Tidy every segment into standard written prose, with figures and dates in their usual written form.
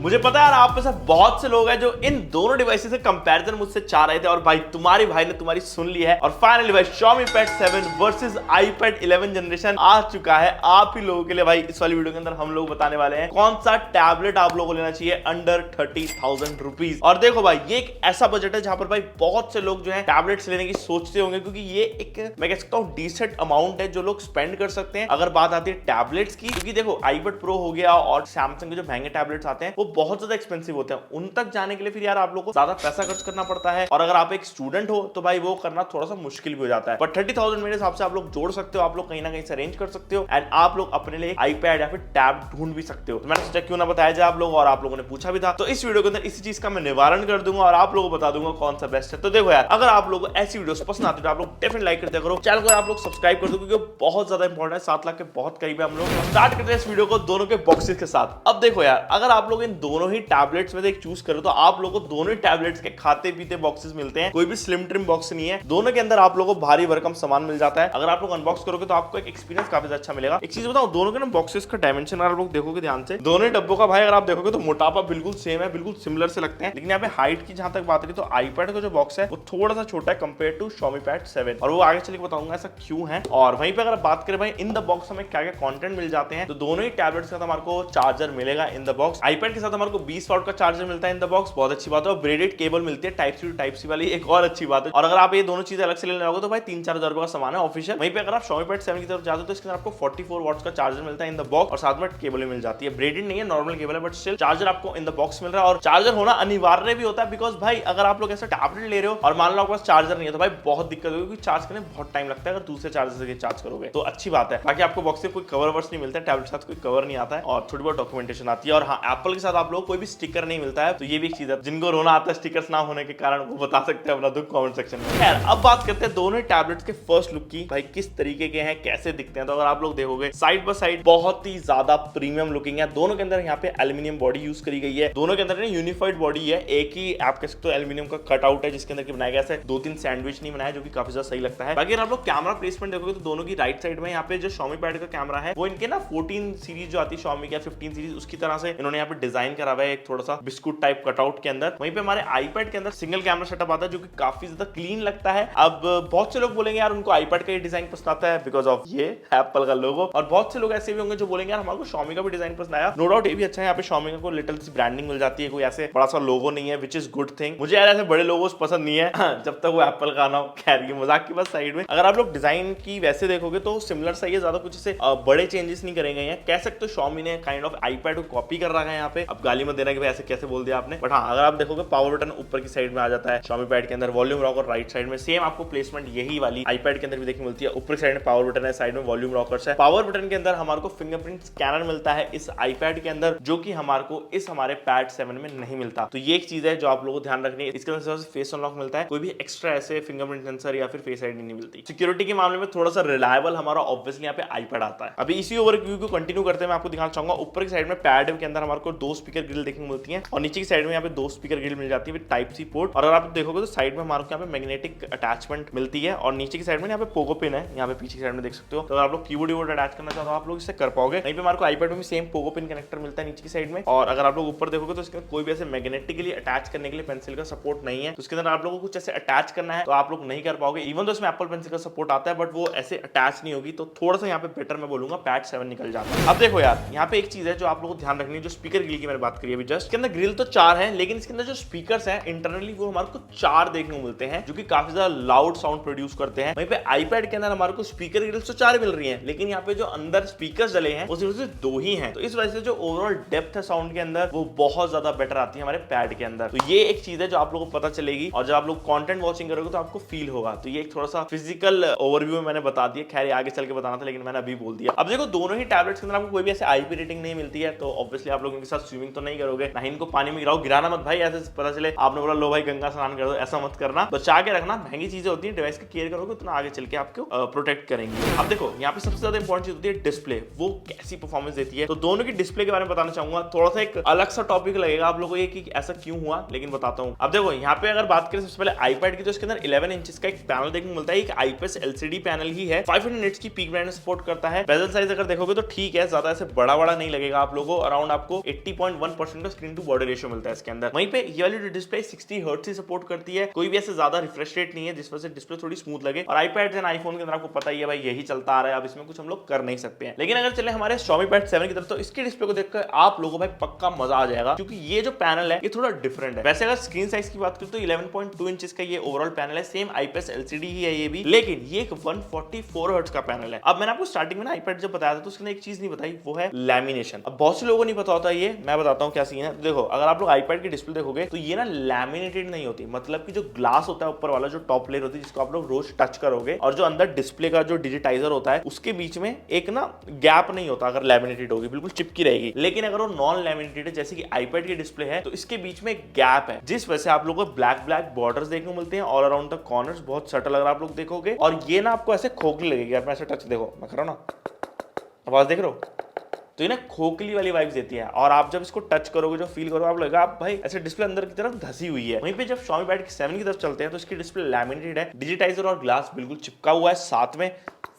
मुझे पता है यार आप में से बहुत से लोग हैं जो इन दोनों डिवाइसेस से कंपैरिजन मुझसे चाह रहे थे और भाई तुम्हारी भाई ने तुम्हारी सुन ली है और फाइनली भाई Xiaomi Pad 7 versus iPad 11 generation आ चुका है आप ही लोगों के लिए। भाई इस वाली वीडियो के अंदर हम लोग बताने वाले हैं कौन सा टैबलेट आप लोगों को लेना चाहिए अंडर 30,000 रुपीज। और देखो भाई ये एक ऐसा बजट है जहां पर भाई बहुत से लोग जो है टैबलेट्स लेने की सोचते होंगे, क्योंकि ये एक मैं कह सकता हूँ डिसेंट अमाउंट है जो लोग स्पेंड कर सकते हैं अगर बात आती है टैबलेट्स की। क्योंकि देखो iPad Pro हो गया और सैमसंग के जो महंगे टैबलेट्स आते हैं वो बहुत ज्यादा एक्सपेंसिव होते हैं, उन तक जाने के लिए फिर यार आप लोगों को ज्यादा पैसा खर्च करना पड़ता है और अगर आप एक स्टूडेंट हो तो भाई वो करना थोड़ा सा मुश्किल भी हो जाता है। पर 30,000 मेरे हिसाब से आप लोग जोड़ सकते हो, आप लोग कहीं ना कहीं से अरेंज कर सकते हो एंड आप लोग अपने लिए iPad या फिर टैब ढूंढ भी सकते हो। तो मैंने सोचा क्यों ना बताया जाए आप लोग, और आप लोगों ने पूछा भी था तो इस वीडियो के अंदर इसी चीज का मैं निवारण कर दूंगा और आप लोगों को बता दूंगा कौन सा बेस्ट है। तो देखो यार अगर आप लोगों को ऐसी वीडियोस पसंद आती है तो आप लोग डेफिनेटली लाइक करते करो, चैनल को आप लोग सब्सक्राइब कर दो क्योंकि बहुत ज्यादा इंपॉर्टेंट है, 7 लाख के बहुत करीब है। हम लोग स्टार्ट करते हैं इस वीडियो को दोनों के बॉक्सेस के साथ। अब देखो यार अगर आप लोग इन दोनों ही टैबलेट्स में से एक चूज करो तो आप लोगों को दोनों ही टैबलेट्स के खाते पीते बॉक्सेस मिलते हैं, कोई भी स्लिम ट्रिम बॉक्स नहीं है। दोनों के अंदर आप लोगों को भारी भरकम सामान मिल जाता है। अगर आप लोग अनबॉक्स करोगे तो आपको एक एक्सपीरियंस काफी अच्छा मिलेगा। एक चीज बताओ, दोनों के ना बॉक्सेस का डायमेंशन अगर आप लोग देखोगे ध्यान से, दोनों ही डब्बों का भाई अगर आप देखोगे तो मोटापा बिल्कुल सेम है, बिल्कुल सिमिलर से लगते हैं। लेकिन यहाँ पे हाइट की जहां तक बात करें तो iPad का जो बॉक्स है वो थोड़ा सा छोटा है कंपेयर टू Xiaomi Pad 7 और वो आगे चल के बताऊंगा ऐसा क्यों है। और वहीं पे अगर बात करें भाई इन द बॉक्स हमें क्या क्या कंटेंट मिल जाते हैं, तो दोनों ही टैबलेट्स के साथ हमारे को चार्जर मिलेगा इन द बॉक्स। iPad के साथ हमारे को 20 वाट का चार्जर मिलता है इन द बॉक्स, बहुत अच्छी बात है। और ब्रेडेड केबल मिलती है type C to type C वाली, एक और अच्छी बात है। और अगर आप ये दोनों चीजें अलग से लेने जाओगे तो भाई 3-4 हजार रुपए का सामान है ऑफिशियल। वहीं पे अगर आप Xiaomi Pad 7 की तरफ जाते हो तो इसके अंदर आपको 44 वाट्स का चार्जर मिलता है इन द बॉक्स और साथ में केबल मिल जाती है। ब्रेडेड नहीं है, नॉर्मल केबल है, बट स्टिल चार्जर आपको इन द बॉक्स मिल रहा है। और चार्जर होना अनिवार्य भी होता है बिकॉज भाई अगर आप लोग ऐसा टैबलेट ले रहे हो और मान लो आपके पास चार्जर नहीं है तो भाई बहुत दिक्कत होगी, क्योंकि चार्ज करने बहुत टाइम लगता है अगर दूसरे चार्जर से चार्ज करोगे तो अच्छी बात है। बाकी आपको बॉक्स से कोई कवर वर्स नहीं मिलता है, टैबलेट के साथ कोई कवर नहीं आता है और थोड़ी बहुत डॉक्यूमेंटेशन आती है। और हाँ, एप्पल के साथ आप लोग कोई भी स्टिकर नहीं मिलता है, तो ये भी एक चीज है। जिनको रोना आता है स्टिकर्स ना होने के कारण वो बता सकते हैं अपना दुख कमेंट सेक्शन में। खैर अब बात करते हैं दोनों टैबलेट्स के फर्स्ट लुक की, भाई किस तरीके के हैं, कैसे दिखते हैं। तो अगर आप लोग देखोगे साइड बाय साइड बहुत ही ज्यादा प्रीमियम लुकिंग है। दोनों के अंदर यहाँ पे एल्यूमिनियम बॉडी यूज करी गई है, दोनों के अंदर यूनिफाइड बॉडी है, एक ही आप कह सकते हो एल्यूमिनियम का कटआउट है जिसके अंदर की बनाया गया है। 2-3 सैंडविच नहीं बनाया जो कि काफी ज्यादा सही लगता है। बाकी अगर आप लोग कैमरा प्लेसमेंट देखोगे तो दोनों की राइट साइड में यहाँ पे जो Xiaomi Pad का कैमरा है वो इनके ना 14 सीरीज जो आती है Xiaomi की 15 सीरीज उसकी तरह से इन्होंने यहाँ पे डिजाइन करा हुआ है, एक थोड़ा सा बिस्कुट टाइप कटआउट के अंदर। वहीं पे हमारे iPad के अंदर सिंगल कैमरा सेटअप आता है जो कि काफी ज्यादा क्लीन लगता है। अब बहुत से लोग बोलेंगे यार उनको iPad का ये डिजाइन पसंद आता है बिकॉज ऑफ ये एप्पल का लोगो, और बहुत से लोग ऐसे भी होंगे जो बोलेंगे यार हमारे को Xiaomi का भी डिजाइन पसंद आया। नो डाउट ये भी अच्छा है, यहाँ पे Xiaomi को लिटिल सी ब्रांडिंग मिल जाती है, कोई ऐसे बड़ा सा लोगो नहीं है, विच इज गुड थिंग। मुझे यार ऐसे बड़े लोगोस पसंद नहीं है जब तक वो एप्पल का ना हो। खैर ये मजाक की बात साइड में, अगर आप लोग डिजाइन की वैसे देखोगे तो सिमिलर सा है, ज्यादा कुछ इसे बड़े चेंजेस नहीं करेंगे हैं। कह सकते हो Xiaomi ने काइंड ऑफ iPad को कॉपी कर रखा है यहाँ पे। अब गाली मत देना कि भाई ऐसे कैसे बोल दिया आपने, बट हाँ अगर आप देखोगे पावर बटन ऊपर की साइड में आ जाता है Xiaomi Pad के अंदर, वॉल्यूम रॉकर राइट साइड में, सेम आपको प्लेसमेंट यही वाली iPad के अंदर भी देखने मिलती है। ऊपर की साइड में पावर बटन है, साइड में वॉल्यूम रॉकर्स है। पावर बटन के अंदर हमारे को फिंगरप्रिंट स्कैनर मिलता है इस iPad के अंदर जो कि हमारे को इस हमारे Pad 7 में नहीं मिलता, तो ये एक चीज है जो आप लोगों को ध्यान रखनी है। इसके अंदर फेस अनलॉक मिलता है, कोई भी एक्स्ट्रा ऐसे फिंगरप्रिंट सेंसर या फिर फेस आईडी नहीं मिलती। सिक्योरिटी के मामले में थोड़ा सा रिलायबल हमारा ऑब्वियसली यहाँ पे iPad आता है। अभी इसी ओवरव्यू को कंटिन्यू करते हैं मैं आपको दिखाना चाहूंगा। ऊपर की साइड में पैड के अंदर हमारे को 2 स्पीकर ग्रिल देखने को मिलती है और नीचे की साइड में यहाँ पे 2 स्पीकर ग्रिल मिल जाती है विद टाइप सी पोर्ट। और अगर आप देखोगे तो साइड में हमारे को यहाँ पे मैग्नेटिक अटैचमेंट मिलती है और नीचे की साइड में यहाँ पे पोगो पिन है, यहाँ पे पीछे की साइड में देख सकते हो। तो अगर आप लोग कीबोर्ड अटैच करना चाहते हो आप लोग इससे कर पाओगे। वहीं पे हमारे को iPad में भी सेम पोगो पिन कनेक्टर मिलता है नीचे की साइड में। और अगर आप लोग ऊपर देखोगे तो इसके कोई भी ऐसे मैग्नेटिकली अटैच करने के लिए पेंसिल का सपोर्ट नहीं है, तो इसके अंदर आप लोगों को कुछ ऐसे अटैच करना है तो आप लोग नहीं कर पाओगे। इवन तो इसमें एप्पल पेंसिल का सपोर्ट आता है बट वो ऐसे अटैच नहीं होगी, तो थोड़ा सा यहाँ पे बेटर मैं बोलूंगा Pad 7 निकल जाता है। अब देखो यार यहाँ पे एक चीज है जो आप लोगों को ध्यान रखनी है, जो स्पीकर ग्रिल की मैंने बात करी अभी जस्ट, इसके अंदर ग्रिल तो 4 है लेकिन इसके अंदर जो स्पीकर्स हैं इंटरनली वो हमारे को 4 देखने को मिलते हैं जो कि काफी ज्यादा लाउड साउंड प्रोड्यूस करते हैं। वहीं पे iPad के अंदर हमारे को स्पीकर ग्रिल्स तो 4 मिल रही हैं लेकिन यहाँ पे जो अंदर स्पीकर्स डले हैं वो सिर्फ 2 ही हैं, तो इस वजह से जो ओवरऑल डेप्थ है साउंड के अंदर वो बहुत ज्यादा बेटर आती है हमारे Pad के अंदर। तो ये एक चीज है जो आप लोगों को पता चलेगी और जब आप लोग कंटेंट वॉचिंग करोगे तो आपको फील होगा। तो ये एक थोड़ा सा फिजिकल ओवरव्यू में मैंने बता दिया, खैर आगे चल के बताना था लेकिन मैंने अभी बोल दिया। अब देखो दोनों ही टैबलेट्स के अंदर आपको कोई भी ऐसे IP रेटिंग नहीं मिलती है, तो ऑब्वियसली आप लोग इनके साथ स्विमिंग तो नहीं करोगे, ना ही इनको पानी में गिराओ, गिराना मत भाई, ऐसे पता चले आपने बोला लो भाई गंगा स्नान कर दो, ऐसा मत करना। बचा के रखना, महंगी चीजें होती है, डिवाइस का केयर करोगे तो ना आगे चल के आपको प्रोटेक्ट करेंगे। अब देखो यहाँ पे सबसे ज्यादा इंपॉर्टेंट चीज होती है डिस्प्ले, वो कैसी परफॉर्मेंस देती है। तो दोनों की डिस्प्ले के बारे में बताना चाहूंगा, थोड़ा सा एक अलग सा टॉपिक लगेगा आप लोगों को ये कि ऐसा क्यों हुआ, लेकिन बताता हूँ। अब देखो यहाँ पे अगर बात करें सबसे पहले iPad की, तो इसके अंदर 11 इंच का एक पैनल देखने को मिलता है, एक IPS LCD पैनल ही है, 500 निट्स की पीक ब्राइटनेस सपोर्ट करता है। बेजल साइज अगर देखोगे तो ठीक है, ज्यादा ऐसे बड़ा नहीं लगेगा आप लोगों को, अराउंड आपको 3.1% का स्क्रीन टू बॉडी रेशियो मिलता है इसके अंदर। वहीं पे ये वाली डिस्प्ले 60 हर्ट्ज ही सपोर्ट करती है, कोई भी ऐसे ज्यादा रिफ्रेश रेट नहीं है जिस वजह से डिस्प्ले थोड़ी स्मूथ लगे। और आईपैड एंड आईफोन के अंदर आपको पता ही है भाई यही चलता आ रहा है, अब इसमें कुछ हम लोग कर नहीं सकते हैं। लेकिन अगर चले हमारे Xiaomi Pad 7 की तरफ तो इसके डिस्प्ले को देखकर आप लोगों को भाई पक्का मजा आ जाएगा, क्योंकि ये जो पैनल है ये थोड़ा डिफरेंट है। वैसे अगर स्क्रीन साइज की बात करें तो 11.2 इंचेस का ये ओवरऑल पैनल है, सेम IPS LCD ही है ये भी, लेकिन ये एक 144 हर्ट्ज का पैनल है। अब मैंने आपको स्टार्टिंग में ना आईपैड जब बताया था तो उसने एक चीज नहीं बताई, वो है लैमिनेशन। अब बहुत से लोगों को नहीं पता होता, ये मैं बताता हूँ क्या सीन है। देखो अगर आप लोग आईपैड की डिस्प्ले देखोगे तो ये ना लैमिनेटेड नहीं होती, मतलब कि जो ग्लास होता है ऊपर वाला जो टॉप लेयर होती है जिसको आप लोग रोज टच करोगे, और जो अंदर डिस्प्ले का जो डिजिटाइजर होता है उसके बीच में एक ना गैप नहीं होता। अगर लैमिनेटेड होगी बिल्कुल चिपकी रहेगी, लेकिन अगर वो नॉन लैमिनेटेड है जैसे कि आईपैड की डिस्प्ले है तो इसके बीच में एक गैप है, जिस वजह से आप लोगों को ब्लैक ब्लैक बॉर्डर्स देखने को मिलते हैं ऑल अराउंड द कॉर्नर्स, बहुत सटल अगर आप लोग देखोगे। और ये ना आपको ऐसे खोखली लगेगी, आप ऐसे टच देखो, मैं कर रहा हूं ना, आवाज देख रहे हो, तो ये ना खोखली वाली वाइब्स देती है। और आप जब इसको टच करोगे जो फील करोगे आप लगेगा आप भाई ऐसे डिस्प्ले अंदर की तरफ धसी हुई है। वहीं पे जब Xiaomi Pad 7 की तरफ चलते हैं तो इसकी डिस्प्ले लैमिनेटेड है, डिजिटाइजर और ग्लास बिल्कुल चिपका हुआ है, साथ में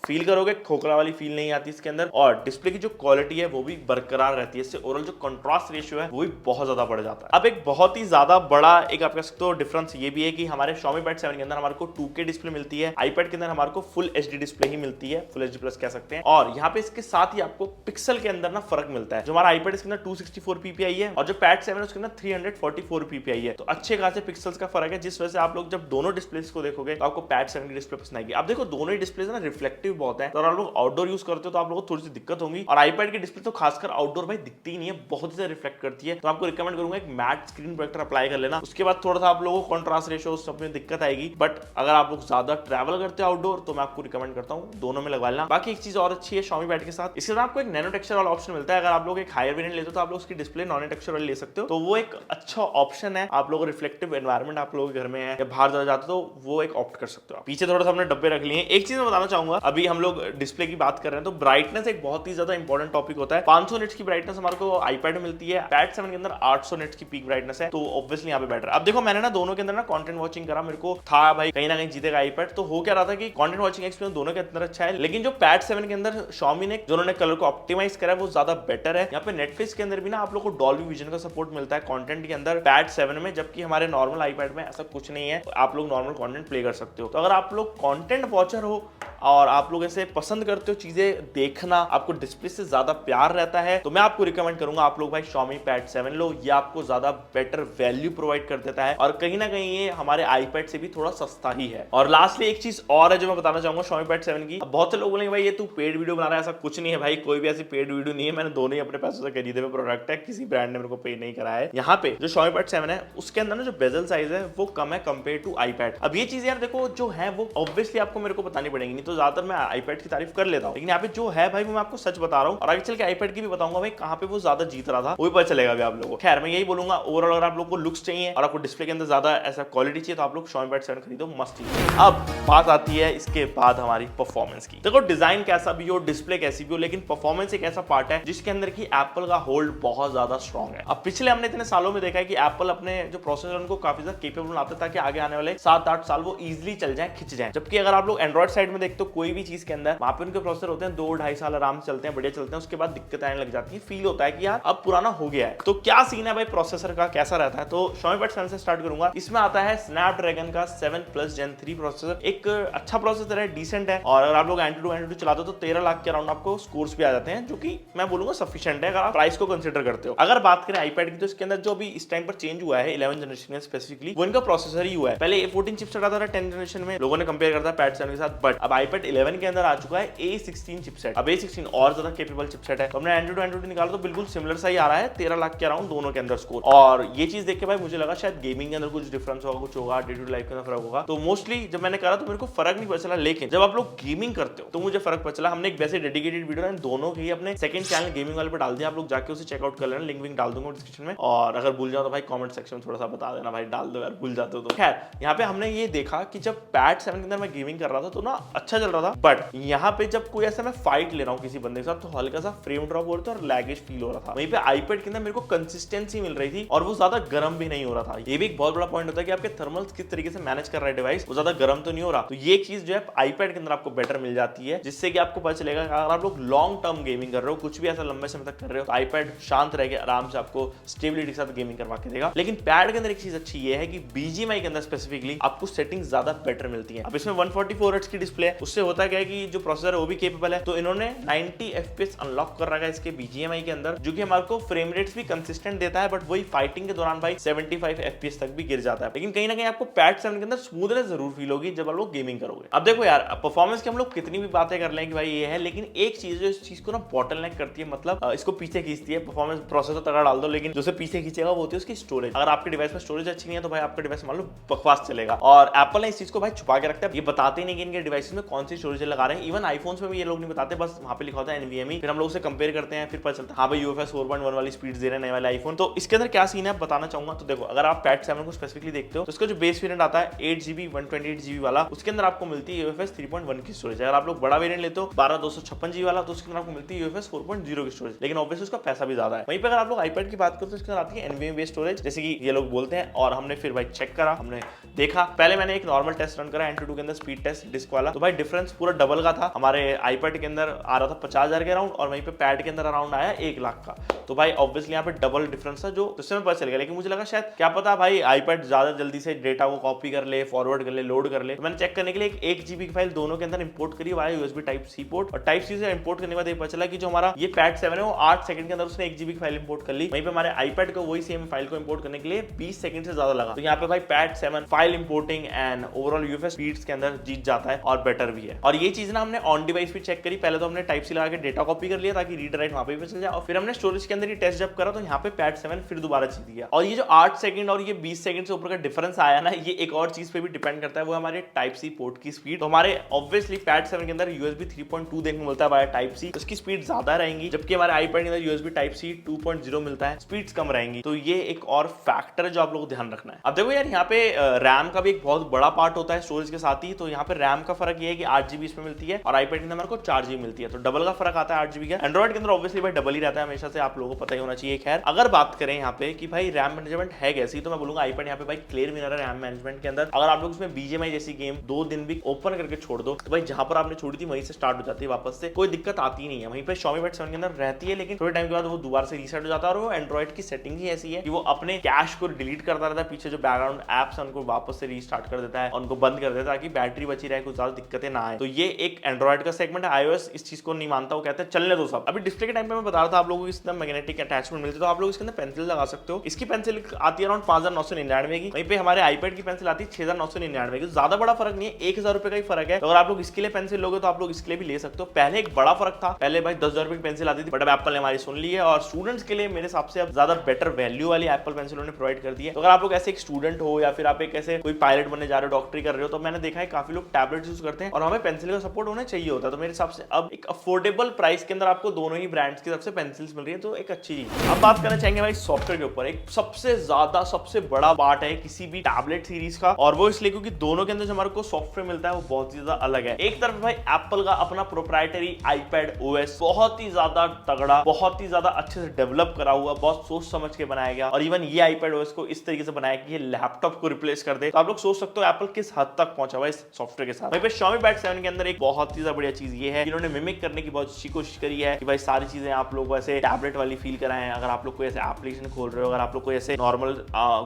फील करोगे खोखला वाली फील नहीं आती इसके अंदर, और डिस्प्ले की जो क्वालिटी है वो भी बरकरार रहती है। इससे ओवरऑल जो कंट्रास्ट रेशियो है वो भी बहुत ज्यादा बढ़ जाता है। अब एक बहुत ही ज्यादा बड़ा एक आप कह सकते हो डिफरेंस ये भी है कि हमारे Xiaomi Pad 7 के अंदर हमारे को 2K डिस्प्ले मिलती है, आईपैड के अंदर हमारे को फुल HD डिस्प्ले ही मिलती है, फुल HD प्लस कह सकते हैं। और यहाँ पे इसके साथ ही आपको पिक्सल के अंदर ना फर्क मिलता है। जो हमारा आईपैड इसके अंदर 264 ppi है और जो Pad 7 है उसके अंदर 344 ppi है, तो अच्छे खासे पिक्सल्स का फर्क है, जिस वजह से आप लोग जब दोनों डिस्प्लेस को देखोगे तो आपको Pad 7 की डिस्प्ले पसंद आएगी। अब देखो दोनों ही डिस्प्ले ना रिफ्लेक्टिव बहुत है, तो आप लोग आउटडोर यूज करते हो तो आप लोगों को थोड़ी सी दिक्कत होगी। और आईपैड की डिस्प्ले तो खासकर आउटडोर भाई दिखती ही नहीं है, बहुत ही रिफ्लेक्ट करती है। तो आपको रिकमेंड करूंगा एक मैट स्क्रीन प्रोटेक्टर अप्लाई कर लेना, उसके बाद थोड़ा सा आप लोगों को कंट्रास्ट रेशियो सब में दिक्कत आएगी। बट अगर आप लोग ज्यादा ट्रैवल करते हो आउटडोर तो मैं आपको रिकमेंड करता हूँ दोनों में लगवा लेना। बाकी एक चीज और अच्छी है Xiaomi Pad के साथ, इसके साथ आपको एक नैनो टेक्सचर वाला ऑप्शन मिलता है। अगर आप लोग एक हायर वेरिएंट लेते हो तो आप लोग उसकी डिस्प्ले नॉन टेक्सचर वाली ले सकते हो, तो वो एक अच्छा ऑप्शन है। आप लोगों को रिफ्लेक्टिव एनवायरमेंट आप लोगों के घर में है या बाहर जाते हो तो वो एक ऑप्ट कर सकते हो। पीछे थोड़ा सा हमने डब्बे रख लिए। एक चीज मैं बताना चाहूंगा, अभी हम लोग डिस्प्ले की बात कर रहे हैं तो ब्राइटनेस एक बहुत ही ज्यादा इंपॉर्टेंट टॉपिक होता है। 500 निट्स की ब्राइटनेस हमारे को आईपैड में मिलती है, Pad 7 के अंदर 800 निट्स की पीक ब्राइटनेस है, तो ऑब्वियसली यहाँ पे बेटर है। अब देखो मैंने ना दोनों के अंदर ना कंटेंट वॉचिंग करा, मेरे को था भाई कहीं ना कहीं जीतेगा आईपैड, तो हो क्या रहा था कि कंटेंट वॉचिंग एक्सपीरियंस दोनों के अंदर अच्छा है, लेकिन जो Pad 7 के अंदर Xiaomi ने जो उन्होंने कलर को ऑप्टिमाइज करा है वो ज्यादा बेटर है। यहाँ पे नेटफ्लिक्स के अंदर भी ना आप लोग को डॉल्बी विजन का सपोर्ट मिलता है कंटेंट के अंदर Pad 7 में, जबकि हमारे नॉर्मल आईपैड में ऐसा कुछ नहीं है, आप लोग नॉर्मल कंटेंट प्ले कर सकते हो। तो अगर आप लोग कंटेंट वॉचर हो और आप लोग ऐसे पसंद करते हो चीजें देखना, आपको डिस्प्ले से ज्यादा प्यार रहता है, तो मैं आपको रिकमेंड करूंगा आप लोग भाई Xiaomi Pad 7 लो, ये आपको ज्यादा बेटर वैल्यू प्रोवाइड कर देता है और कहीं ना कहीं ये हमारे आईपैड से भी थोड़ा सस्ता ही है। और लास्टली एक चीज और है जो मैं बताना चाहूंगा Xiaomi Pad 7 की। अब बहुत से लोग बोलेंगे भाई ये तू पेड वीडियो बना रहा है, ऐसा कुछ नहीं है भाई, कोई भी ऐसी पेड वीडियो नहीं है, मैंने दोनों ही अपने पैसों से खरीदे हुए प्रोडक्ट है, किसी ब्रांड ने मेरे को पे नहीं करा है। यहाँ पे जो Xiaomi Pad 7 है उसके अंदर ना जो बेजल साइज है वो कम है कंपेयर टू आईपैड। अब ये चीज यार देखो जो है वो ऑब्वियसली आपको मेरे को बतानी पड़ेगी, नहीं तो ज्यादातर मैं आईपैड की तारीफ कर लेता हूँ, लेकिन यहाँ पे जो है भाई वो मैं आपको सच बता रहा हूँ, और आगे चल के आईपैड की भी बताऊंगा भाई कहाँ पे वो ज्यादा जीत रहा था, वो भी पता चलेगा अभी आप लोगों को। खैर मैं यही बोलूंगा ओवरऑल अगर आप लोग को लुक्स चाहिए और आपको डिस्प्ले के अंदर ज्यादा ऐसा क्वालिटी चाहिए तो आप लोग Xiaomi Pad 7 खरीदो, मस्त चीज। अब बात आती है इसके बाद हमारी परफॉर्मेंस की। देखो डिजाइन कैसा भी हो, डिस्प्ले कैसी भी हो, लेकिन परफॉर्मेंस एक ऐसा पार्ट है जिसके अंदर की एप्पल का होल्ड बहुत ज्यादा स्ट्रॉन्ग है। अब पिछले हमने इतने सालों में देखा है कि एप्पल अपने जो प्रोसेसर उनको काफी ज्यादा केपेबल बनाते ताकि आगे आने वाले 7-8 साल वो इजिली चल जाए, खिंच जाए। जबकि अगर आप लोग एंड्रॉइड साइड में देखते हो कोई भी चीज के अंदर वहां पे उनके प्रोसेसर होते हैं 2-2.5 साल आराम से चलते हैं, बढ़िया चलते हैं, उसके बाद दिक्कत आने लग जाती है, फील होता है कि यार अब पुराना हो गया है। तो क्या सीन है भाई प्रोसेसर का, कैसा रहता है? तो Xiaomi Pad 7 से स्टार्ट करूंगा। इसमें आता है Snapdragon का 7+ Gen 3 प्रोसेसर, एक अच्छा प्रोसेसर है, डिसेंट है, और अगर आप लोग Antutu चलाते हो तो 13 लाख के अराउंड आपको स्कोर्स भी आ जाते हैं, जो कि मैं बोलूंगा सफिशिएंट है अगर आप प्राइस को कंसीडर करते हो। अगर बात करें आईपैड की तो इसके अंदर जो भी इस टाइम पर चेंज हुआ है 11 जनरेशन में स्पेसिफिकली, वो इनका प्रोसेसर ही हुआ है। पहले A14 चिपसेट आता था 10 जनरेशन में, लोगों ने कंपेयर करता है Pad 7 के साथ, बट अब iPad 11 के अंदर आ चुका है A16 चिपसेट। अब A16 और ज्यादा केपेबल चिपसेट है, तो हमने Antutu निकाला तो बिल्कुल सिमिलर सा ही आ रहा है, 13 लाख के अराउंड दोनों के अंदर स्कोर। और ये चीज देख के भाई मुझे लगा शायद गेमिंग के अंदर कुछ डिफरेंस होगा, कुछ होगा, डे टू डे लाइफ के अंदर फर्क होगा, तो मोस्टली जब मैंने करा तो मेरे को फर्क नहीं पता चला। लेकिन जब आप लोग गेमिंग करते हो तो मुझे फर्क पता चला। हमने एक वैसे डेडिकेटेड वीडियो है दोनों के ही अपने सेकंड चैनल गेमिंग वाले पे डाल दिया, आप लोग जाके उसे चेकआउट कर लेना, लिंक विंक डाल दूंगा डिस्क्रिप्शन में। और अगर भूल जाओ तो भाई कमेंट सेक्शन में थोड़ा सा बता देना भाई, डाल दो यार भूल जाते हो तो। खैर यहाँ पे हमने ये देखा कि जब Pad 7 के अंदर मैं गेमिंग कर रहा था तो ना अच्छा चल रहा था, बट यहाँ पे जब कोई ऐसा मैं फाइट ले रहा हूँ किसी बंदे के साथ तो हल्का सा फ्रेम ड्रॉप हो रहा था और लैगिश फील हो रहा था। वहीं पे आईपैड के अंदर मेरे को कंसिस्टेंसी मिल रही थी और वो ज्यादा गर्म भी नहीं हो रहा था। ये भी एक बहुत बड़ा पॉइंट होता है कि आपके थर्मल्स किस तरीके से मैनेज कर रहा है डिवाइस, वो ज्यादा गर्म तो नहीं हो रहा। तो ये चीज जो है आईपैड के अंदर आपको बेटर मिल जाती है, जिससे कि आपको पता चलेगा कि अगर आप लोग लॉन्ग टर्म गेमिंग कर रहे हो, कुछ भी ऐसा लंबे समय तक कर रहे हो, तो आईपैड शांत रह के आराम से आपको स्टेबिलिटी के साथ गेमिंग करवा के देगा। लेकिन पैड के अंदर एक चीज अच्छी ये है कि बीजीएमआई के अंदर स्पेसिफिकली आपको सेटिंग ज्यादा बेटर मिलती है। अब इसमें 144 हर्ट्ज की डिस्प्ले है, उससे होता क्या है कि जो प्रोसेसर है वो भी केपेबल है, तो इन्होंने 90 FPS अनलॉक कर रखा है इसके बीजीएमआई के अंदर, जो कि हमारे को फ्रेम रेट्स भी कंसिस्टेंट देता है, बट वही फाइटिंग के दौरान भाई 75 FPS तक भी गिर जाता है। लेकिन कहीं ना कहीं आपको पैड 7 के अंदर स्मूथनेस जरूर फील होगी जब आप लोग गेमिंग करोगे। अब देखो यार, परफॉर्मेंस की हम लोग कितनी भी बातें कर लें कि भाई ये है, लेकिन एक चीज जो इस चीज को ना बॉटलनेक करती है, मतलब इसको पीछे खींचती है। परफॉर्मेंस प्रोसेसर तगड़ा डाल दो, लेकिन जो से पीछे खींचेगा वो होती है उसकी स्टोरेज। अगर आपके डिवाइस में स्टोरेज अच्छी नहीं है तो भाई आपका डिवाइस मान लो बकवास चलेगा। और एप्पल ने इस चीज को भाई छुपा के रखता है, ये बताते नहीं कि इनके डिवाइस में कौन सी स्टोरेज लगा रहे हैं। इवन आईफोन्स में भी ये लोग नहीं बताते, बस वहां पे लिखा होता है NVMe, फिर हम लोग उसे कंपेयर करते हैं, फिर पता चलता है हाँ भाई UFS 4.1 वाली स्पीड दे रहे हैं नए वाले आईफोन। तो इसके अंदर क्या सीन है बताना चाहूंगा। तो देखो, अगर आप पैड 7 को स्पेसिफिकली देखते हो तो इसका जो बेस वेरिएंट आता है 8GB 128GB वाला, उसके अंदर आपको मिलती है UFS 3.1 की स्टोरेज। अगर आप लोग बड़ा वेरिएंट लेते हो 12256GB वाला, तो उसके अंदर आपको मिलती है UFS 4.0 की स्टोरेज, लेकिन ऑब्वियसली उसका पैसा भी ज्यादा है। वहीं पे अगर आप लोग आईपैड की बात करते हो तो इसके अंदर आती है NVMe बेस्ड स्टोरेज, जैसे कि ये लोग बोलते हैं। और हमने फिर भाई चेक करा, हमने देखा, पहले मैंने एक नॉर्मल टेस्ट रन करा Antutu के अंदर स्पीड टेस्ट डिस्क वाला, तो भाई डिफरेंस पूरा डबल का था। हमारे आईपैड के अंदर आ रहा था 50,000 के अराउंड और वहीं पे पैड के अंदर अराउंड आया 1 लाख का। तो भाई ऑब्वियसली यहाँ पे डबल डिफरेंस था, जो उससे में पता चल गया। लेकिन मुझे लगा शायद क्या पता भाई आईपैड ज्यादा जल्दी से डेटा को कॉपी कर ले, फॉरवर्ड कर ले, लोड कर ले। तो मैंने चेक करने के लिए 1 GB की फाइल दोनों के अंदर इंपोर्ट करी वाया USB Type-C पोर्ट, और Type-C से इंपोर्ट करने के बाद पता चला कि जो हमारा ये पैड 7 है वो 8 सेकंड के अंदर उसने 1 GB की फाइल इंपोर्ट कर ली। वहीं पे हमारे आईपैड को वही सेम फाइल को इंपोर्ट करने के लिए 20 सेकंड से ज्यादा लगा। तो यहाँ पे भाई pad 7 file importing and overall UFS speeds के अंदर जीत जाता है और बेटर भी है। और ये चीज ना हमने ऑन डिवाइस भी चेक करी। पहले तो हमने Type-C लगा के डेटा कॉपी कर लिया ताकि रीड राइट वहां पे भी चल जाए, और फिर हमने स्टोरेज के अंदर ये टेस्ट जब करा तो यहाँ पे पैड 7 फिर दोबारा जीत गया। और ये जो 8 सेकंड और ये 20 सेकंड से ऊपर का डिफरेंस आया ना, ये एक और चीज पे भी डिपेंड करता है, वो हमारे Type-C पोर्ट की स्पीड। तो हमारे ऑब्वियसली पैड 7 के अंदर USB 3.2 देखने को मिलता है वाया Type-C, उसकी स्पीड ज्यादा रहेंगी, जबकि हमारे आईपैड के अंदर USB Type-C 2.0 मिलता है, स्पीड्स कम रहेंगी। तो ये एक और फैक्टर है जो आप लोगों को ध्यान रखना है। अब देखो यार, यहाँ पे रैम का भी एक बहुत बड़ा पार्ट होता है स्टोरेज के साथ ही। तो यहाँ पे रैम का फर्क ये है कि 8GB इसमें मिलती है और आईपैड के अंदर हमारे को 4GB मिलती है, तो डबल का फर्क आता है 8GB का। एंड्रॉइड के अंदर ऑब्वियसली भाई डबल ही रहता है हमेशा से, आप लोगों को पता ही होना चाहिए। खैर, अगर बात करें यहाँ पे कि भाई रैम मैनेजमेंट है कैसी, तो मैं बोलूंगा आईपैड यहाँ पे भाई क्लियर विनर है रैम मैनेजमेंट के अंदर। अगर आप लोग उसमें BGMI जैसी गेम 2 दिन भी ओपन करके छोड़ दो तो भाई जहां पर आपने छोड़ी थी वहीं से स्टार्ट हो जाती है वापस से, कोई दिक्कत आती नहीं है। वहीं पे Xiaomi Pad 7 के अंदर रहती है, लेकिन थोड़े टाइम के बाद वो दोबारा से रीसेट हो जाता है। और वो एंड्रॉइड की सेटिंग ही ऐसी है कि वो अपने कैश को डिलीट करता रहता है, पीछे जो बैकग्राउंड एप्स है उनको वापस से रीस्टार्ट कर देता है, उनको बंद कर देता है ताकि बैटरी बची रहे, कुछ ज्यादा दिक्कतें ना आए। तो ये एक एंड्रॉइड का सेगमेंट है। iOS इस चीज को नहीं मानता, वो कहते हैं चलने दो सब। अभी डिस्प्ले के टाइम पे मैं बता रहा था आप लोगों को इसमें मैग्नेटिक अटैचमेंट मिलती है, तो आप लोग इसके अंदर पेंसिल लगा सकते हो। इसकी पेंसिल आती है अराउंड 5,999 की, वहीं पे हमारे आईपैड की पेंसिल आती है 6,999 की। ज्यादा बड़ा फर्क नहीं है, 1,000 रुपए का ही फर्क है। तो अगर आप लोग इसके लिए पेंसिल लोगे तो आप लोग इसके लिए भी ले सकते हो। पहले एक बड़ा फर्क था, पहले भाई 10,000 रुपए की पेंसिल आती थी, बट अब एप्पल ने हमारी सुन ली है और स्टूडेंट्स के लिए मेरे हिसाब से अब ज्यादा बेटर वैल्यू वाली एप्पल पेंसिल उन्होंने प्रोवाइड कर दी है। तो अगर आप लोग ऐसे एक स्टूडेंट हो या फिर आप एक ऐसे कोई पायलट बनने जा रहे हो, डॉक्टरी कर रहे हो, तो मैंने देखा है काफी लोग टैबलेट यूज करते हैं और हमें पेंसिल का सपोर्ट होना चाहिए होता है। तो मेरे हिसाब से अब एक अफोर्डेबल प्राइस के अंदर आपको दोनों ही ब्रांड्स की तरफ से पेंसिल्स मिल रही है, तो एक अच्छी चीज। अब बात करना चाहेंगे भाई सॉफ्टवेयर के ऊपर। एक सबसे ज्यादा सबसे बड़ा पार्ट है किसी भी टैबलेट सीरीज का, और वो इसलिए क्योंकि दोनों के अंदर जो हमारे को सॉफ्टवेयर मिलता है वो बहुत ही ज्यादा अलग है। एक तरफ भाई एप्पल का अपना प्रोप्राइटरी आईपैड OS बहुत ही ज्यादा तगड़ा, बहुत ही ज्यादा अच्छे से डेवलप करा हुआ, बहुत सोच समझ के बनाया गया, और इवन ये आईपैड OS को इस तरीके से बनाया कि ये लैपटॉप को रिप्लेस कर दे। तो आप लोग सोच सकते हो एप्पल किस हद तक पहुंचा हुआ इस सॉफ्टवेयर के साथ। वहीं पे Xiaomi Pad 7 के अंदर एक बहुत ही ज्यादा बढ़िया चीज ये है, इन्होंने मिमिक करने की बहुत अच्छी कोशिश करी है कि भाई सारी चीजें आप लोग ऐसे टैबलेट वाली फील कराएं। अगर आप लोग कोई ऐसे एप्लीकेशन खोल रहे हो, अगर आप लोग कोई ऐसे नॉर्मल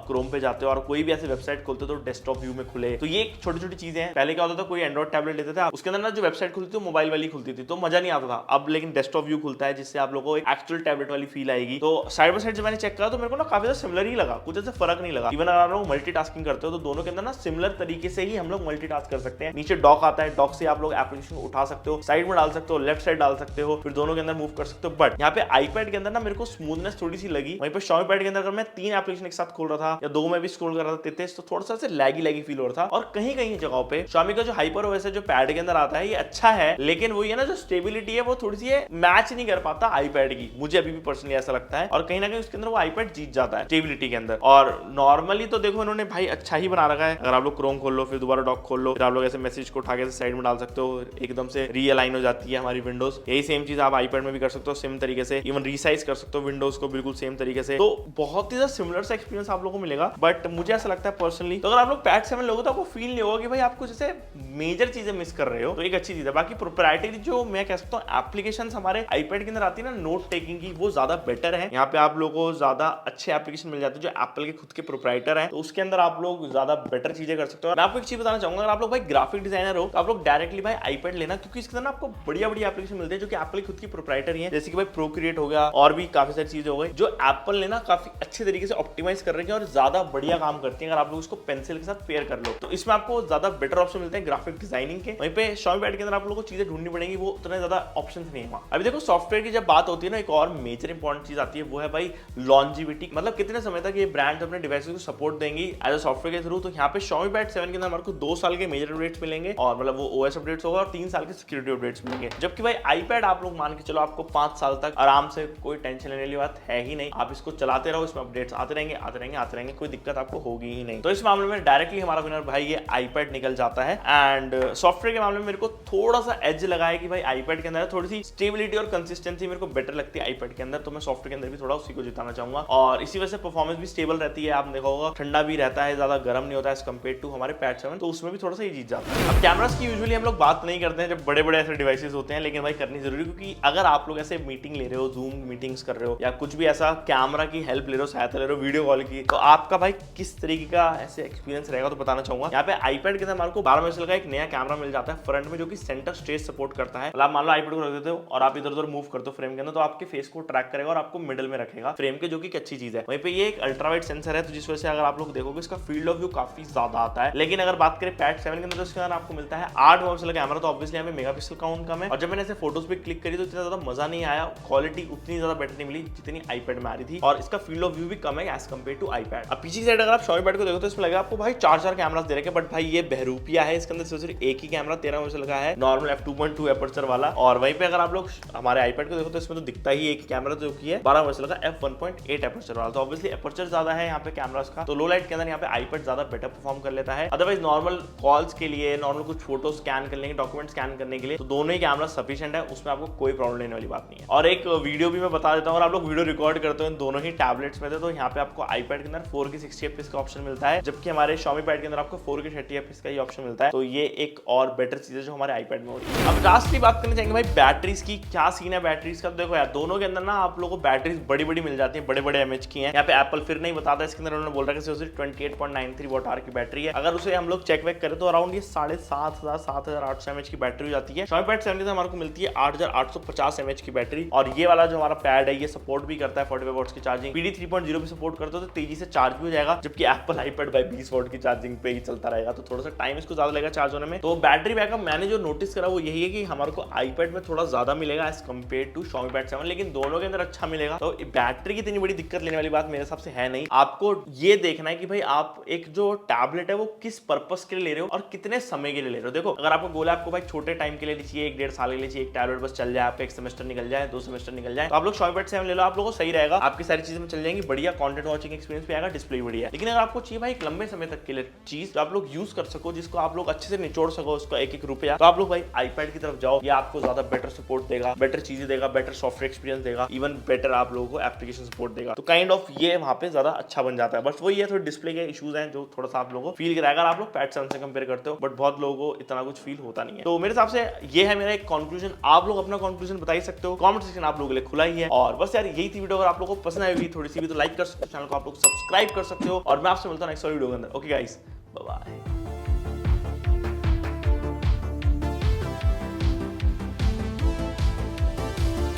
क्रोम पे जाते हो और कोई भी ऐसे वेबसाइट खोलते हो तो डेस्कटॉप व्यू में खुले, तो ये छोटी छोटी चीजें हैं। पहले क्या होता था, कोई एंड्रॉइड टैबलेट लेते थे, उसके अंदर ना जो वेबसाइट खुलती थी मोबाइल वाली खुलती थी, तो मजा नहीं आता था। अब लेकिन डेस्कटॉप व्यू खुलता है जिससे आप लोगों को एक एक्चुअल टैबलेट वाली फील आएगी। तो साइड बाय साइड जब मैंने चेक करा तो मेरे को ना काफी ज्यादा सिमिलर ही लगा, कुछ ऐसे फर्क नहीं लगा। इवन अगर आप लोग मल्टीटास्किंग करते हो तो दोनों के अंदर ना सिमिलर तरीके से ही हम लोग मल्टीटास्क कर सकते हैं। नीचे डॉक आता है, डॉक से आप लोग एप्लीकेशन उठा सकते हो, साइड में डाल सकते हो, लेफ्ट साइड डाल सकते हो, फिर दोनों के अंदर मूव कर सकते हो। बट यहाँ पे आईपैड के अंदर ना मेरे को स्मूथनेस थोड़ी सी लगी। वहीं पे Xiaomi Pad के अंदर अगर मैं 3 एप्लीकेशन एक साथ खोल रहा था या 2 में भी स्क्रॉल कर रहा था तेज, तो थोड़ा सा लैगी फील हो रहा था। और कहीं कहीं जगहों पे Xiaomi का जो हाइपर OS है जो पैड के अंदर आता है ये अच्छा है, लेकिन वो ये ना जो स्टेबिलिटी है वो थोड़ी सी मैच नहीं कर पाता आईपैड की, मुझे अभी भी पर्सनली ऐसा लगता है। और कहीं ना कहीं उसके अंदर वो आईपैड जीत जाता है स्टेबिलिटी के अंदर। और नॉर्मली तो देखो इन्होंने भाई अच्छा ही बना रखा है। अगर आप लोग क्रोम खोल लो, फिर दोबारा डॉक खोल लो, फिर आप लोग ऐसे मैसेज को उठा के इस साइड में डाल सकते हो, एकदम से रीअलाइन हो जाती है हमारी विंडोज। यही सेम चीज आप आईपैड में भी कर सकते हो सेम तरीके से, इवन रीसाइज कर सकते हो विंडोज को बिल्कुल सेम तरीके से। तो बहुत ही सिमिलर सा एक्सपीरियंस आप लोगों को मिलेगा। बट मुझे ऐसा लगता है पर्सनली, तो अगर आप लोग पैड 7 लोगे तो आपको फील नहीं होगा कि भाई आपको जैसे मेजर चीजें मिस कर रहे हो, तो एक अच्छी चीज है। बाकी प्रोप्राइटरी जो मैं कह सकता हूँ एप्लीकेशन हमारे आईपैड के अंदर आती है ना नोट टेकिंग की, वो ज्यादा बेटर है। यहाँ पे आप लोगों को ज्यादा अच्छे एप्लीकेशन मिल जाते हैं जो एप्पल के खुद के प्रोप्राइटर है, तो उसके अंदर आप लोग ज्यादा बेटर चीजें कर सकते हो। मैं आपको एक चीज बताना चाहूंगा, अगर आप लोग भाई ग्राफिक डिजाइनर हो तो आप लोग डायरेक्टली भाई आईपैड लेना, क्योंकि इसके अंदर आपको बढ़िया बढ़िया एप्लीकेशन मिलते हैं जो कि एप्पल की खुद की प्रोप्राइटरी है, जैसे कि भाई प्रोक्रिएट हो गया और भी काफी सारी चीजें हो गई जो एप्पल ने ना काफी अच्छे तरीके से ऑप्टिमाइज कर रही है और ज्यादा बढ़िया काम करती है। अगर आप लोग इसको पेंसिल के साथ पेयर कर लो तो इसमें आपको ज्यादा बेटर ऑप्शन मिलते हैं ग्राफिक डिजाइनिंग के। वहीं पे Xiaomi पैड के अंदर आप लोगों को चीजें ढूंढनी पड़ेंगी, वो उतने ज्यादा ऑप्शंस नहीं है। अभी देखो सॉफ्टवेयर की जब बात होती है ना, एक और मेजर इंपॉर्टेंट चीज आती है, वो है भाई लॉन्जिविटी, मतलब कितने समय तक ये ब्रांड अपने डिवाइसेस को सपोर्ट देंगी एज अ सॉफ्टवेयर के थ्रू। तो यहाँ पे Xiaomi पैड 7 के अंदर हमारे को 2 साल के मेजर अपडेट्स मिलेंगे और मतलब वो OS अपडेट्स होगा और 3 साल के सिक्योरिटी अपडेट्स मिलेंगे। जबकि भाई आईपैड आप लोग मान के चलो आपको 5 साल तक आराम से, कोई टेंशन लेने वाली बात है ही नहीं, आप इसको चलाते रहो, इसमें अपडेट्स आते रहेंगे, कोई दिक्कत आपको होगी ही नहीं। तो इस मामले में डायरेक्टली हमारा विनर भाई ये आईपैड निकल जाता है। एंड सॉफ्टवेयर के मामले में मेरे को थोड़ा सा एज लगा है कि भाई आईपैड के अंदर थोड़ी सी स्टेबिलिटी और कंसिस्टेंसी मेरे को बेटर लगती है आईपैड के अंदर, तो मैं सॉफ्टवेयर के अंदर भी थोड़ा उसी को जिताना चाहूंगा। और इसी वजह से परफॉर्मेंस भी स्टेबल रहती है, आप देखा होगा ठंडा भी रहता है, ज्यादा गर्म नहीं होता है एज कम्पेयर टू हमारे पैड 7, तो उसमें भी थोड़ा सा ये जीत जाता है। अब कैमरास की यूजुअली हम लोग बात नहीं करते हैं जब बड़े बड़े ऐसे डिवाइसेस होते हैं, लेकिन भाई करनी जरूरी, क्योंकि अगर आप लोग ऐसे मीटिंग ले रहे हो, जूम मीटिंग्स कर रहे हो या कुछ भी ऐसा कैमरा की हेल्प ले रहे हो, सहायता ले रहे हो वीडियो कॉल की, तो आपका भाई किस तरीके का ऐसे एक्सपीरियंस रहेगा तो बताना चाहूंगा। यहाँ पे आईपैड के अंदर हमारे को 12 मेगापिक्सल का एक नया कैमरा मिल जाता है फ्रंट में, जो कि सेंटर स्टेज सपोर्ट करता है। मतलब मान लो आईपैड को रख देते हो और आप इधर उधर मूव करते हो फ्रेम के अंदर, तो आपके फेस को ट्रैक करेगा और आपको मिडिल में रखेगा फ्रेम के, जो कि अच्छी चीज है। वहीं पे ये एक अल्ट्रावाइड सेंसर है, तो जिस वजह से अगर आप लोग देखोगे इसका फील्ड ऑफ व्यू काफी ज्यादा आता है। लेकिन अगर बात करें पैड 7 के अंदर, तो इसके अंदर आपको मिलता है 8 मेगापिक्सल कैमरा, तो ऑब्वियसली यहाँ पे मेगापिक्सल काउंट कम है। और जब मैंने ऐसे फोटोज पे क्लिक करी तो इतना ज्यादा मजा नहीं आया, क्वालिटी उतनी ज्यादा बेटर नहीं मिली जितनी आईपैड में आ रही थी, और इसका फील्ड ऑफ व्यू भी कम है एज कम्पेयर टू आईपैड। अब पीछे की साइड अगर आप Xiaomi पैड को देखो तो इसमें लगा आपको भाई 4 कैमरास दे रखे, बट भाई ये बहरूपिया है, इसके अंदर सिर्फ एक ही कैमरा 13 मेगापिक्सल लगा है, नॉर्मल f2.2 एपर्चर वाला। और वहीं पे अगर आप लोग हमारे आईपैड को देखो तो इसमें तो दिखता ही एक कैमरा, जो कि है 12 मेगापिक्सल का f1.8 एपर्चर वाला, तो ऑब्वियसली एपर्चर ज्यादा है यहाँ पे कैमरास का, तो लो लाइट के अंदर यहाँ पे आईपैड ज्यादा बेटर परफॉर्म कर लेता है। अदरवाइज नॉर्मल कॉल्स के लिए, नॉर्मल कुछ फोटो स्कैन करने के, डॉक्यूमेंट स्कैन करने के लिए, तो दोनों ही कैमरा सफिशिएंट है, उसमें आपको कोई प्रॉब्लम लेने वाली बात नहीं है। और एक वीडियो भी मैं बता देता हूँ, अगर आप लोग वीडियो रिकॉर्ड करते हो दोनों ही टैबलेट्स में थे, तो यहाँ पे आपको आईपैड के अंदर 4K 60 FPS का ऑप्शन मिलता है, जबकि हमारे Xiaomi पैड के अंदर आपको 4K 30 FPS का ही ऑप्शन मिलता है। तो ये एक और बेटर चीज है जो हमारे आईपैड में हो रही है। अब लास्टली बात करना चाहेंगे भाई बैटरीज की, क्या सीन है बैटरीज का। तो देखो यार, दोनों के अंदर ना आप लोगों को बैटरीज बड़ी बड़ी मिल जाती है, बड़े बड़े एमएच की है। यहाँ पे एप्पल फिर नहीं बताता, इसके अंदर उन्होंने बोल रहा है कि 28.93 वॉट आवर की बैटरी है। अगर उसे हम लोग चेक वेक करें तो अराउंड ये 7,500 mAh की बैटरी हो जाती है। Xiaomi पैड 7 हमारे को मिलती है 8,850 mAh की बैटरी, और ये वाला जो हमारा पैड है ये सपोर्ट भी करता है 45 वॉट्स की चार्जिंग, PD 3.0 भी सपोर्ट करता है, तो तेजी से चार्ज भी हो जाएगा, जबकि एप्पल आईपैड भाई 20 वॉट की चार्जिंग पे ही चलता रहेगा, तो थोड़ा सा टाइम इसको ज्यादा लगेगा चार्ज होने में। तो बैटरी बैकअप मैंने जो नोटिस करा वो यही है कि हमारे को आईपैड में थोड़ा ज्यादा मिलेगा as compare to Xiaomi pad 7, लेकिन दोनों के अंदर अच्छा मिलेगा। तो बैटरी की इतनी बड़ी दिक्कत लेने वाली बात मेरे हिसाब से है नहीं। आपको ये देखना है कि भाई आप एक जो टैबलेट है वो किस पर्पस के लिए ले रहे हो और कितने समय के लिए ले रहे हो। देखो अगर आपको गोल है आपको भाई छोटे टाइम के लिए चाहिए, 1-1.5 साल के लिए चाहिए, एक टैबलेट बस चल जाए, आपका 1 सेमेस्टर निकल जाए, 2 सेमेस्टर निकल जाए, तो आप लोग Xiaomi पैड 7 ले लो, आप लोगों को सही रहेगा, आपकी सारी चीजें में चल जाएंगी, बढ़िया कंटेंट वॉचिंग एक्सपीरियंस भी आएगा, डिस्प्ले बढ़िया। लेकिन अगर आपको चाहिए भाई एक लंबे समय तक के लिए चीज जो आप लोग यूज कर सको, जिसको आप लोग अच्छे से निचोड़ सको उसका एक रुपया, तो आप लोग भाई आईपैड की तरफ जाओ, ये आपको ज्यादा बेटर सपोर्ट देगा, बेटर चीजें देगा, बेटर सॉफ्टवेयर एक्सपीरियंस देगा, इवन बेटर आप लोगों को एप्लीकेशन सपोर्ट देगा। तो काइंड ऑफ ये वहां पे ज्यादा अच्छा बन जाता है। बस वही है, थोड़ी डिस्प्ले के इश्यूज हैं जो थोड़ा सा आप लोगों को फील कराएगा अगर आप लोग पैड 7 से कंपेयर करते हो, बट बहुत लोगों को इतना कुछ फील होता नहीं है। तो मेरे हिसाब से ये है मेरा एक कंक्लूजन। आप लोग अपना कंक्लूजन बता ही सकते हो, कमेंट सेक्शन आप लोगों के लिए खुला ही है। और बस यार यही थी वीडियो, अगर आप लोगों को पसंद आएगी थोड़ी सी भी तो लाइक कर सकते हो, चैनल को आप लोग सब्सक्राइब कर सकते हो, और मैं आपसे मिलता हूं नेक्स्ट वीडियो के अंदर। Okay guys, bye bye.